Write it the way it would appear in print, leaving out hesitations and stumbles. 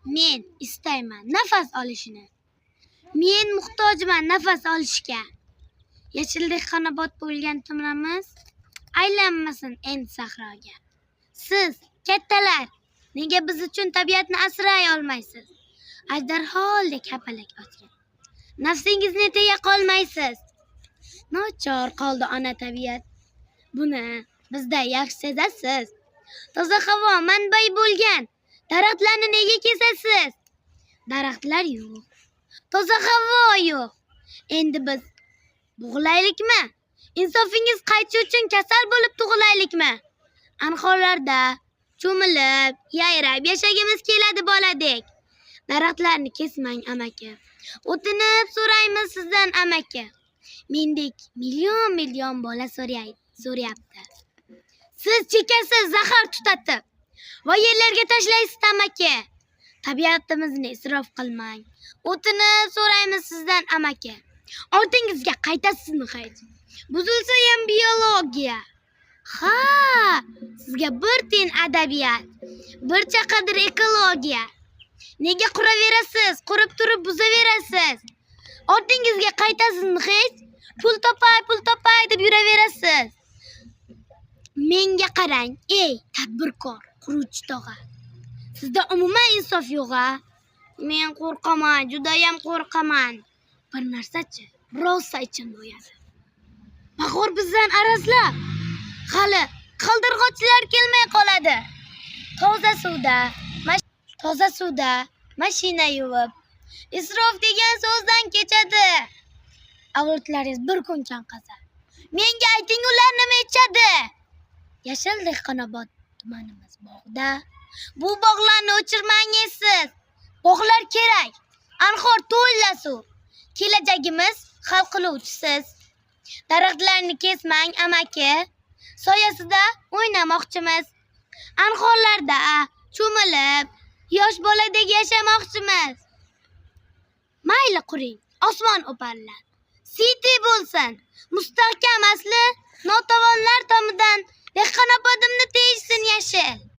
Men istayman nafas olishni. Men muhtojman nafas olishga. Yashildek qanobod bo'lgan tumramiz aylanmasin endi sahroga. Siz, kattalar, nega biz uchun tabiatni asray olmaysiz? Ajdarholdek hapalak otgan. Nafsingizni tiya qolmaysiz. Nochor qoldi ona tabiat. Buni bizda yaxshi sezasiz. Toza havo manbai bo'lgan daraxtlarni nega kesasiz? Daraxtlar yo'q. Toza havo yo'q. Endi biz bug'laylikmi? Insofingiz qaytishi uchun kasal bo'lib tug'ilaylikmi? Anhorlarda cho'milib, yayrab yashagimiz keladi boladek. Daraxtlarni kesmang amaki. O'tinib so'raymiz sizdan amaki. Mendek million bola so'rayapti. Siz chekasiz zahar tutatib va yerlarga tashlaysiz amaki. Tabiatimizni isrof qilmang. O'tinib so'raymiz sizdan amaki. Ortingizga qaytasizmi hech? Buzilsa ham biologiya. Ha, sizga bir tiyin adabiyat, bir chaqadir ekologiya. Nega quraverasiz? Qurib turib buzaverasiz. Ortingizga qaytasizmi hech? Pul topay deb yuraverasiz. Menga qarang, ey tadbirkor, quruvchi tog'a. Sizda umuman insof yo'q-a? Men qo'rqaman, juda ham qo'rqaman. Bir narsachi, rosa ichim bo'yadi. Bahor bizdan arazlab, hali qaldirg'ochlar kelmay qoladi. Toza suvda mashina yuvib, isrof degan so'zdan kechadi. Avlodlaringiz bir kun chanqasa, menga ayting ular nima ichadi? Yashildek qanobod tumanimiz bog'da. Bu bog'larni o'chirmangiz. Bog'lar kerak. Anhor to'la suv. Kelajagimiz hal qiluvchisiz. Daraxtlarni kesmang amaki. Soyasida o'ynamoqchimiz. Anhorlarda cho'milib, yosh boladek yashamoqchimiz. Mayli quring, osmon o'parlar. Siti bo'lsin, mustahkam asli notavonlar tomidan dehqonobodimni teyishsin yashil.